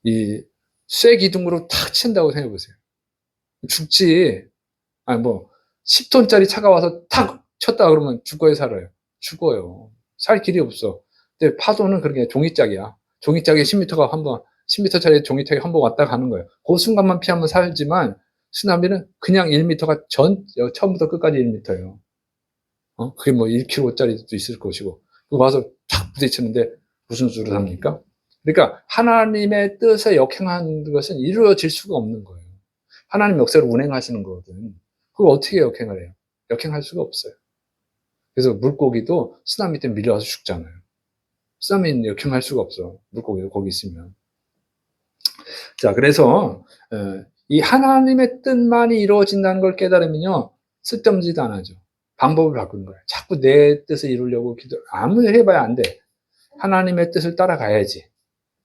이 쇠 기둥으로 탁 친다고 생각해 보세요. 죽지. 아니 뭐 10톤짜리 차가 와서 탁 쳤다 그러면 죽어요, 살아요? 죽어요. 살 길이 없어. 근데 파도는 그렇게 종이짝이야. 종이짝에 10m가 한번 10m짜리 종이짝이 한 번 왔다 가는 거예요. 그 순간만 피하면 살지만 쓰나미는 그냥 1m가 처음부터 끝까지 1m예요. 그게 뭐 1km짜리도 있을 것이고. 그거 와서 탁 부딪히는데 무슨 수를 합니까? 그러니까 하나님의 뜻에 역행하는 것은 이루어질 수가 없는 거예요. 하나님 역사를 운행하시는 거거든. 그걸 어떻게 역행을 해요? 역행할 수가 없어요. 그래서 물고기도 쓰나미 때문에 밀려와서 죽잖아요. 쓰나미는 역행할 수가 없어. 물고기가 거기 있으면. 자, 그래서 이 하나님의 뜻만이 이루어진다는 걸 깨달으면요. 쓸데없는 짓 안 하죠. 방법을 바꾸는 거예요. 자꾸 내 뜻을 이루려고 아무리 해봐야 안 돼. 하나님의 뜻을 따라가야지.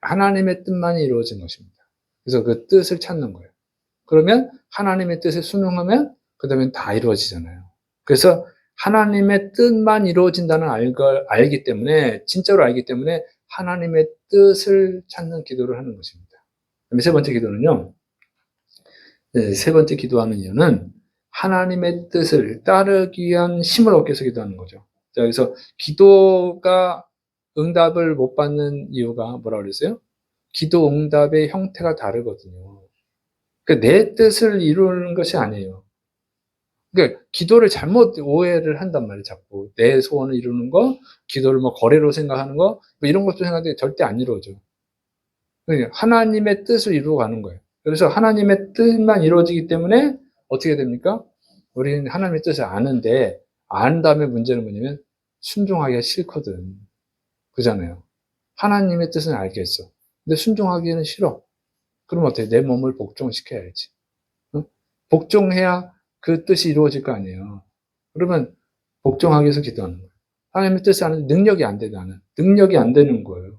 하나님의 뜻만이 이루어진 것입니다. 그래서 그 뜻을 찾는 거예요. 그러면 하나님의 뜻에 순응하면 그 다음에 다 이루어지잖아요. 그래서 하나님의 뜻만 이루어진다는 알기 때문에, 진짜로 알기 때문에 하나님의 뜻을 찾는 기도를 하는 것입니다. 세 번째 기도는요. 세 번째 기도하는 이유는 하나님의 뜻을 따르기 위한 힘을 얻기 위해서 기도하는 거죠. 자, 그래서 기도가 응답을 못 받는 이유가 뭐라고 그랬어요? 기도 응답의 형태가 다르거든요. 그러니까 내 뜻을 이루는 것이 아니에요. 그러니까 기도를 잘못 오해를 한단 말이에요. 자꾸 내 소원을 이루는 거, 기도를 뭐 거래로 생각하는 거, 뭐 이런 것도 생각하는데 절대 안 이루어져. 그러니까 하나님의 뜻을 이루어 가는 거예요. 그래서 하나님의 뜻만 이루어지기 때문에 어떻게 됩니까? 우리는 하나님의 뜻을 아는데 안 다음에 문제는 뭐냐면 순종하기가 싫거든. 그잖아요. 하나님의 뜻은 알겠어. 근데 순종하기는 싫어. 그럼 어떻게 내 몸을 복종시켜야지. 응? 복종해야 그 뜻이 이루어질 거 아니에요. 그러면 복종하기 위해서 기도하는 거예요. 하나님의 뜻을 아는데 능력이 안 돼, 나는. 능력이 안 되는 거예요.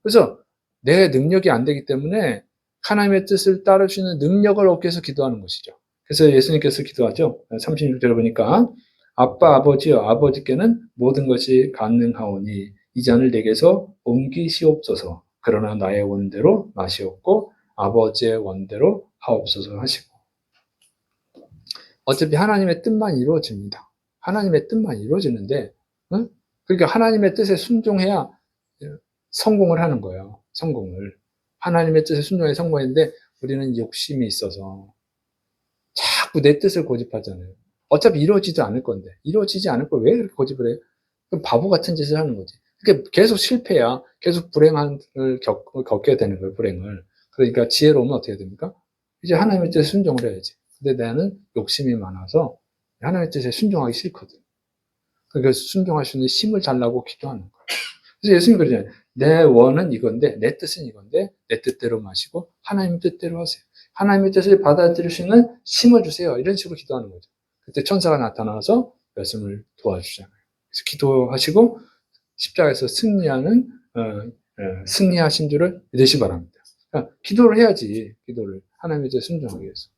그래서 내 능력이 안 되기 때문에 하나님의 뜻을 따를 수 있는 능력을 얻기 위해서 기도하는 것이죠. 그래서 예수님께서 기도하죠. 36절에 보니까 아빠 아버지여 아버지께는 모든 것이 가능하오니 이 잔을 내게서 옮기시옵소서. 그러나 나의 원대로 마시옵고 아버지의 원대로 하옵소서 하시고. 어차피 하나님의 뜻만 이루어집니다. 하나님의 뜻만 이루어지는데 응? 그러니까 하나님의 뜻에 순종해야 성공을 하는 거예요. 성공을. 하나님의 뜻에 순종해 성공했는데 우리는 욕심이 있어서 자꾸 내 뜻을 고집하잖아요. 어차피 이루어지지 않을 건데 이루어지지 않을 걸 왜 그렇게 고집을 해요? 그럼 바보 같은 짓을 하는 거지. 그러니까 계속 실패야. 계속 불행을 겪게 되는 거예요. 불행을. 그러니까 지혜로우면 어떻게 됩니까? 이제 하나님의 뜻에 순종을 해야지. 근데 나는 욕심이 많아서 하나님의 뜻에 순종하기 싫거든. 그러니까 순종할 수 있는 힘을 달라고 기도하는 거예요. 그래서 예수님이 그러잖아요. 내 원은 이건데, 내 뜻은 이건데, 내 뜻대로 마시고, 하나님 뜻대로 하세요. 하나님의 뜻을 받아들일 수 있는 힘을 주세요. 이런 식으로 기도하는 거죠. 그때 천사가 나타나서 말씀을 도와주잖아요. 그래서 기도하시고, 십자가에서 승리하는, 승리하신 줄을 믿으시 바랍니다. 그러니까 기도를 해야지, 기도를. 하나님의 뜻에 순종하기 위해서.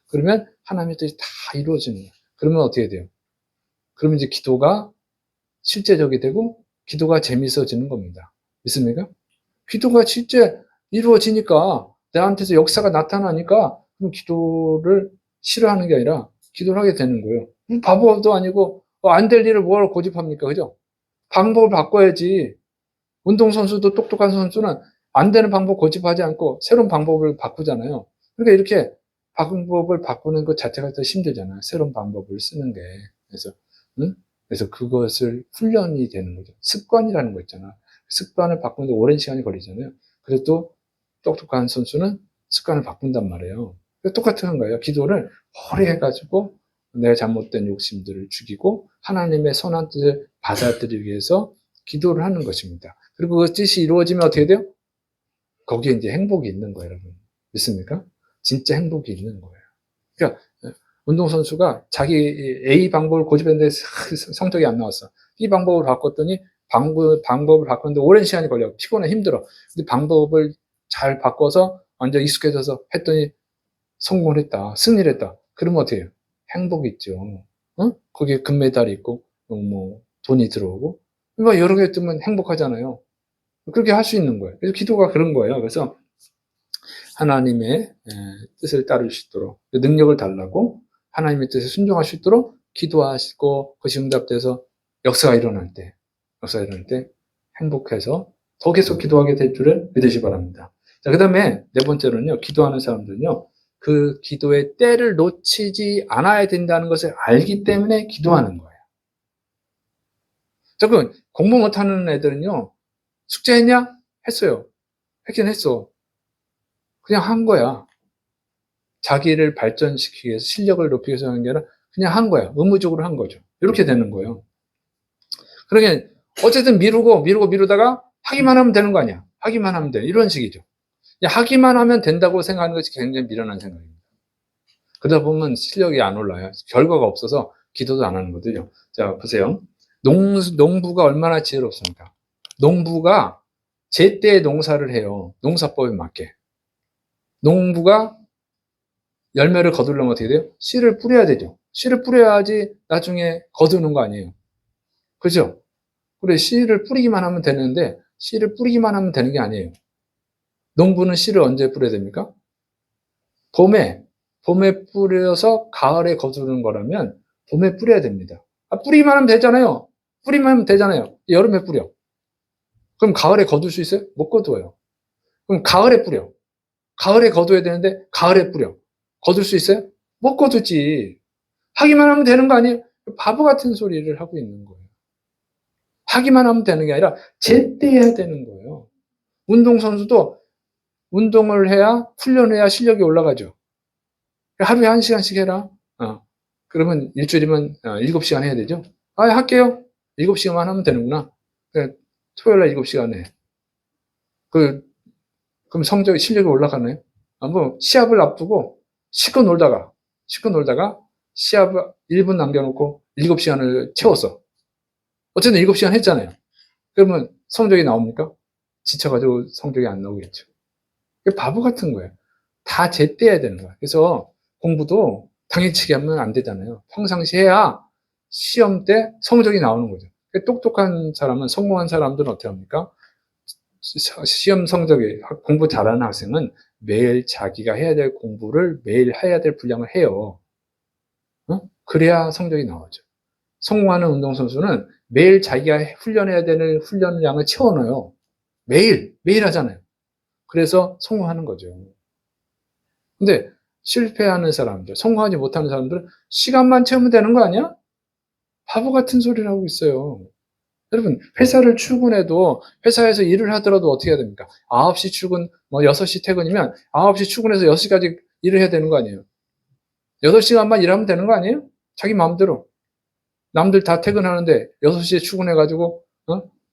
그러면 하나님의 뜻이 다 이루어지는 거예요. 그러면 어떻게 돼요? 그러면 이제 기도가 실제적이 되고, 기도가 재밌어지는 겁니다. 믿습니까? 기도가 실제 이루어지니까, 나한테서 역사가 나타나니까, 그럼 기도를 싫어하는 게 아니라, 기도를 하게 되는 거예요. 바보도 아니고, 안 될 일을 뭘 고집합니까? 그죠? 방법을 바꿔야지. 운동선수도 똑똑한 선수는 안 되는 방법 고집하지 않고, 새로운 방법을 바꾸잖아요. 그러니까 이렇게 방법을 바꾸는 것 자체가 더 힘들잖아요. 새로운 방법을 쓰는 게. 그래서, 응? 그래서 그것을 훈련이 되는 거죠. 습관이라는 거 있잖아. 습관을 바꾸는데 오랜 시간이 걸리잖아요. 그래도 똑똑한 선수는 습관을 바꾼단 말이에요. 똑같은 거예요. 기도를 오래 해가지고 내 잘못된 욕심들을 죽이고 하나님의 선한 뜻을 받아들이기 위해서 기도를 하는 것입니다. 그리고 그 뜻이 이루어지면 어떻게 돼요? 거기에 이제 행복이 있는 거예요, 여러분. 믿습니까? 진짜 행복이 있는 거예요. 그러니까 운동선수가 자기 A 방법을 고집했는데 성적이 안 나왔어. B 방법을 바꿨더니 방법을 바꾸는데 오랜 시간이 걸려. 피곤해, 힘들어. 근데 방법을 잘 바꿔서 완전 익숙해져서 했더니 성공을 했다. 승리를 했다. 그러면 어떻게 해요? 행복이 있죠. 거기에 금메달이 있고, 뭐, 돈이 들어오고. 뭐 여러 개 뜨면 행복하잖아요. 그렇게 할 수 있는 거예요. 그래서 기도가 그런 거예요. 그래서 하나님의 뜻을 따를 수 있도록 능력을 달라고 하나님의 뜻에 순종할 수 있도록 기도하시고 그것이 응답돼서 역사가 일어날 때 행복해서 더 계속 기도하게 될 줄을 믿으시 바랍니다. 자, 그 다음에 네 번째로는요, 기도하는 사람들은요, 그 기도의 때를 놓치지 않아야 된다는 것을 알기 때문에 기도하는 거예요. 자, 그 공부 못하는 애들은요, 숙제했냐? 했어요. 했긴 했어. 그냥 한 거야. 자기를 발전시키기 위해서 실력을 높이기 위해서 하는 게 아니라 그냥 한 거야. 의무적으로 한 거죠. 이렇게 되는 거예요. 그러게 어쨌든 미루다가 하기만 하면 되는 거 아니야. 하기만 하면 돼. 이런 식이죠. 하기만 하면 된다고 생각하는 것이 굉장히 미련한 생각입니다. 그러다 보면 실력이 안 올라요. 결과가 없어서 기도도 안 하는 거거든요. 자, 보세요. 농부가 얼마나 지혜롭습니까? 농부가 제때 농사를 해요. 농사법에 맞게. 농부가 열매를 거두려면 어떻게 돼요? 씨를 뿌려야 되죠. 씨를 뿌려야지 나중에 거두는 거 아니에요. 그죠? 그래, 씨를 뿌리기만 하면 되는데, 씨를 뿌리기만 하면 되는 게 아니에요. 농부는 씨를 언제 뿌려야 됩니까? 봄에 뿌려서 가을에 거두는 거라면, 봄에 뿌려야 됩니다. 뿌리기만 하면 되잖아요. 뿌리만 하면 되잖아요. 여름에 뿌려. 그럼 가을에 거둘 수 있어요? 못 거두어요. 그럼 가을에 뿌려. 가을에 거둬야 되는데, 가을에 뿌려. 거둘 수 있어요? 못 거두지. 하기만 하면 되는 거 아니에요? 바보 같은 소리를 하고 있는 거예요. 하기만 하면 되는 게 아니라 제때 해야 되는 거예요. 운동선수도 운동을 해야, 훈련을 해야 실력이 올라가죠. 하루에 1시간씩 해라. 그러면 일주일이면 7시간 해야 되죠. 할게요. 7시간만 하면 되는구나. 토요일 날 7시간 해. 그럼 실력이 올라가나요? 뭐, 시합을 앞두고 실컷 놀다가 시합을 1분 남겨놓고 7시간을 채웠어. 어쨌든 7시간 했잖아요. 그러면 성적이 나옵니까? 지쳐가지고 성적이 안 나오겠죠. 바보 같은 거예요. 다 제때 해야 되는 거예요. 그래서 공부도 당일치기 하면 안 되잖아요. 평상시 해야 시험 때 성적이 나오는 거죠. 똑똑한 사람은, 성공한 사람들은 어떻게 합니까? 시험 성적이, 공부 잘하는 학생은 매일 자기가 해야 될 공부를 매일 해야 될 분량을 해요. 그래야 성적이 나오죠. 성공하는 운동선수는 매일 자기가 훈련해야 되는 훈련량을 채워넣어요. 매일 하잖아요. 그래서 성공하는 거죠. 근데 실패하는 사람들, 성공하지 못하는 사람들은 시간만 채우면 되는 거 아니야? 바보 같은 소리를 하고 있어요. 여러분, 회사를 출근해도, 회사에서 일을 하더라도 어떻게 해야 됩니까? 9시 출근, 6시 퇴근이면 9시 출근해서 6시까지 일을 해야 되는 거 아니에요? 8시간만 일하면 되는 거 아니에요? 자기 마음대로. 남들 다 퇴근하는데 6시에 출근해가지고,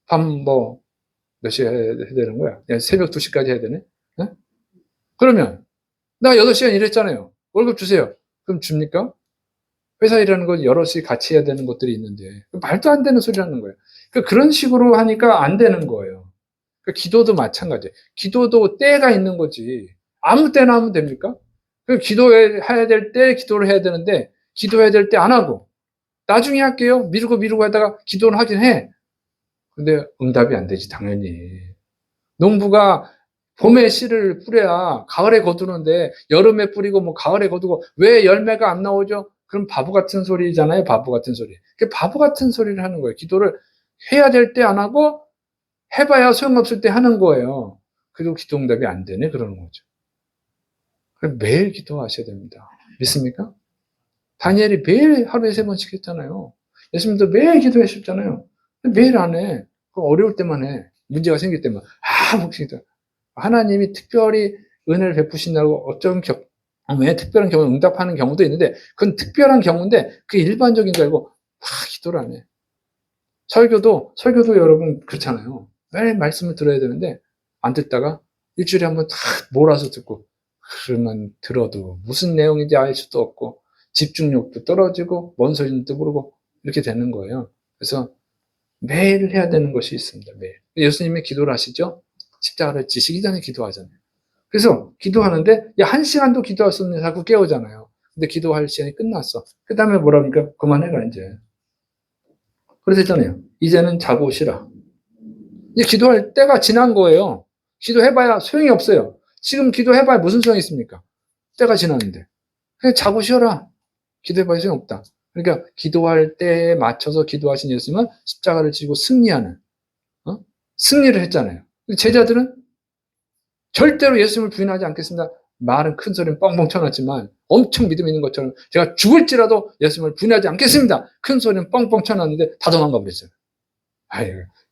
밤 몇 시에 해야 되는 거야? 야, 새벽 2시까지 해야 되네? 네? 그러면 나 8시간 일했잖아요. 월급 주세요. 그럼 줍니까? 회사 일하는 건 여럿이 같이 해야 되는 것들이 있는데 말도 안 되는 소리 하는 거예요. 그런 식으로 하니까 안 되는 거예요. 기도도 마찬가지예요. 기도도 때가 있는 거지. 아무 때나 하면 됩니까? 기도해야 될 때 기도를 해야 되는데 기도해야 될 때 안 하고 나중에 할게요. 미루고 하다가 기도는 하긴 해. 근데 응답이 안 되지 당연히. 농부가 봄에 씨를 뿌려야 가을에 거두는데 여름에 뿌리고 뭐 가을에 거두고 왜 열매가 안 나오죠? 그럼 바보 같은 소리잖아요. 바보 같은 소리. 바보 같은 소리를 하는 거예요. 기도를 해야 될 때 안 하고 해봐야 소용없을 때 하는 거예요. 그리고 기도 응답이 안 되네 그러는 거죠. 매일 기도하셔야 됩니다. 믿습니까? 다니엘이 매일 하루에 3번씩 했잖아요. 예수님도 매일 기도하셨잖아요. 매일 안 해. 어려울 때만 해. 문제가 생길 때만. 묵시다. 하나님이 특별히 은혜를 베푸신다고 어떤 경우에 특별한 경우에 응답하는 경우도 있는데 그건 특별한 경우인데 그게 일반적인 줄 알고 기도를 안 해. 설교도 여러분 그렇잖아요. 매일 말씀을 들어야 되는데 안 듣다가 일주일에 한번 다 몰아서 듣고 그러면 들어도 무슨 내용인지 알 수도 없고 집중력도 떨어지고 뭔 소리인지도 모르고 이렇게 되는 거예요. 그래서 매일 해야 되는 것이 있습니다. 매일. 예수님이 기도를 하시죠? 십자가를 지시기 전에 기도하잖아요. 그래서 기도하는데 1시간도 기도할 수 없는 자꾸 깨우잖아요. 근데 기도할 시간이 끝났어. 그 다음에 뭐랍니까? 그만해라 이제. 그래서 했잖아요. 이제는 자고 쉬라. 이제 기도할 때가 지난 거예요. 기도해봐야 소용이 없어요. 지금 기도해봐야 무슨 소용이 있습니까? 때가 지났는데. 그냥 자고 쉬어라. 기도해봐야 소용이 없다. 그러니까 기도할 때에 맞춰서 기도하신 예수님은 십자가를 지고 승리하는 승리를 했잖아요. 제자들은 절대로 예수님을 부인하지 않겠습니다. 말은 큰 소리는 뻥뻥 쳐놨지만 엄청 믿음 있는 것처럼 제가 죽을지라도 예수님을 부인하지 않겠습니다. 큰 소리는 뻥뻥 쳐놨는데 다 도망가 버렸어요.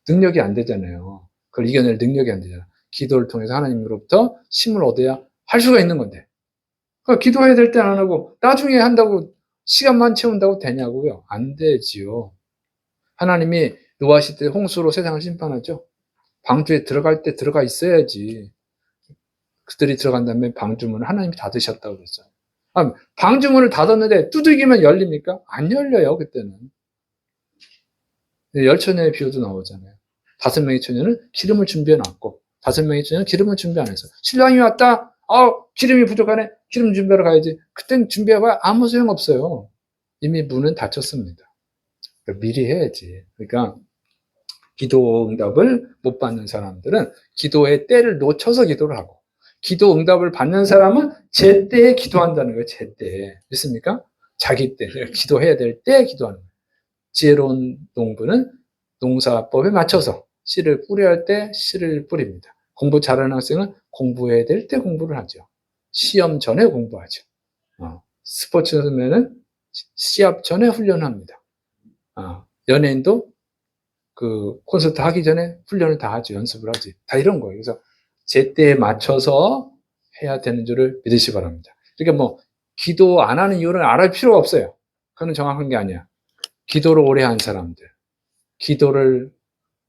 능력이 안 되잖아요. 그걸 이겨낼 능력이 안 되잖아요. 기도를 통해서 하나님으로부터 힘을 얻어야 할 수가 있는 건데. 그러니까 기도해야 될 때 안 하고 나중에 한다고 시간만 채운다고 되냐고요? 안 되지요. 하나님이 노하실 때 홍수로 세상을 심판하죠. 방주에 들어갈 때 들어가 있어야지. 그들이 들어간 다음에 방주문을 하나님이 닫으셨다고 그랬어요. 방주문을 닫았는데 두들기면 열립니까? 안 열려요, 그때는. 열처녀의 비유도 나오잖아요. 5명의 처녀는 기름을 준비해 놨고 5명의 처녀는 기름을 준비 안 했어. 신랑이 왔다. 기름이 부족하네. 기름 준비하러 가야지. 그땐 준비해봐야 아무 소용 없어요. 이미 문은 닫혔습니다. 그러니까 미리 해야지. 그러니까 기도 응답을 못 받는 사람들은 기도의 때를 놓쳐서 기도를 하고 기도 응답을 받는 사람은 제때에 기도한다는 거예요. 제때에. 믿습니까? 자기 때. 기도해야 될 때 기도하는 거예요. 지혜로운 농부는 농사법에 맞춰서 씨를 뿌려야 할 때 씨를 뿌립니다. 공부 잘하는 학생은 공부해야 될 때 공부를 하죠. 시험 전에 공부하죠. 스포츠맨은 시합 전에 훈련합니다. 연예인도 그 콘서트 하기 전에 훈련을 다 하죠. 연습을 하지. 다 이런 거예요. 그래서 제때에 맞춰서 해야 되는 줄을 믿으시 바랍니다. 그러니까 뭐 기도 안 하는 이유를 알아볼 필요가 없어요. 그건 정확한 게 아니야. 기도를 오래 한 사람들, 기도를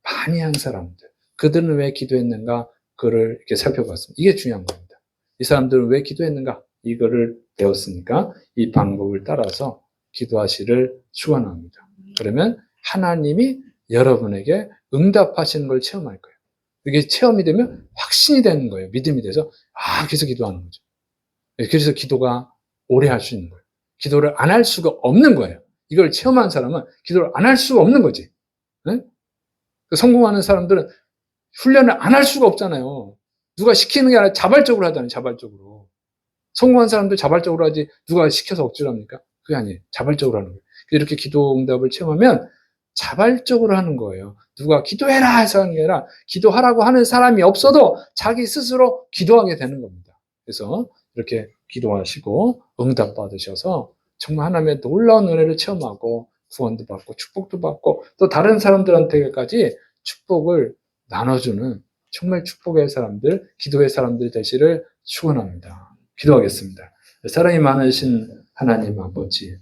많이 한 사람들, 그들은 왜 기도했는가? 그를 이렇게 살펴봤습니다. 이게 중요한 겁니다. 이 사람들은 왜 기도했는가? 이거를 배웠으니까 이 방법을 따라서 기도하시를 축원합니다. 그러면 하나님이 여러분에게 응답하시는 걸 체험할 거예요. 이게 체험이 되면 확신이 되는 거예요. 믿음이 돼서 그래서 기도하는 거죠. 그래서 기도가 오래 할 수 있는 거예요. 기도를 안 할 수가 없는 거예요. 이걸 체험한 사람은 기도를 안 할 수가 없는 거지. 네? 성공하는 사람들은 훈련을 안 할 수가 없잖아요. 누가 시키는 게 아니라 자발적으로 하잖아요. 자발적으로. 성공한 사람도 자발적으로 하지 누가 시켜서 억지로 합니까? 그게 아니에요. 자발적으로 하는 거예요. 이렇게 기도 응답을 체험하면 자발적으로 하는 거예요. 누가 기도해라 해서 하는 게 아니라 기도하라고 하는 사람이 없어도 자기 스스로 기도하게 되는 겁니다. 그래서 이렇게 기도하시고 응답 받으셔서 정말 하나님의 놀라운 은혜를 체험하고 구원도 받고 축복도 받고 또 다른 사람들한테까지 축복을 나눠주는 정말 축복의 사람들, 기도의 사람들 되시를 축원합니다. 기도하겠습니다. 사랑이 많으신 하나님 아버지,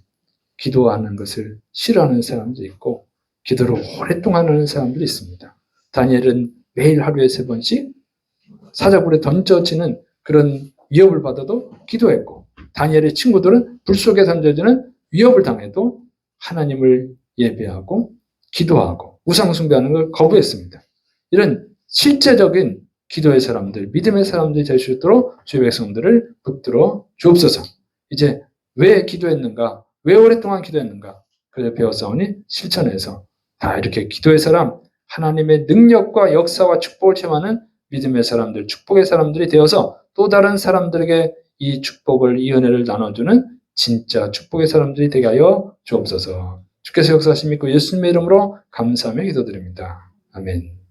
기도하는 것을 싫어하는 사람도 있고 기도를 오랫동안 하는 사람들이 있습니다. 다니엘은 매일 하루에 3번씩 사자굴에 던져지는 그런 위협을 받아도 기도했고, 다니엘의 친구들은 불 속에 던져지는 위협을 당해도 하나님을 예배하고 기도하고 우상 숭배하는 걸 거부했습니다. 이런 실제적인 기도의 사람들, 믿음의 사람들이 될 수 있도록 주의 백성들을 붙들어 주옵소서. 이제 왜 기도했는가? 왜 오랫동안 기도했는가? 그래서 배웠사오니 실천해서 다 이렇게 기도의 사람, 하나님의 능력과 역사와 축복을 체험하는 믿음의 사람들, 축복의 사람들이 되어서 또 다른 사람들에게 이 축복을, 이 은혜를 나눠주는 진짜 축복의 사람들이 되게 하여 주옵소서. 주께서 역사하심 믿고 예수님의 이름으로 감사하며 기도드립니다. 아멘.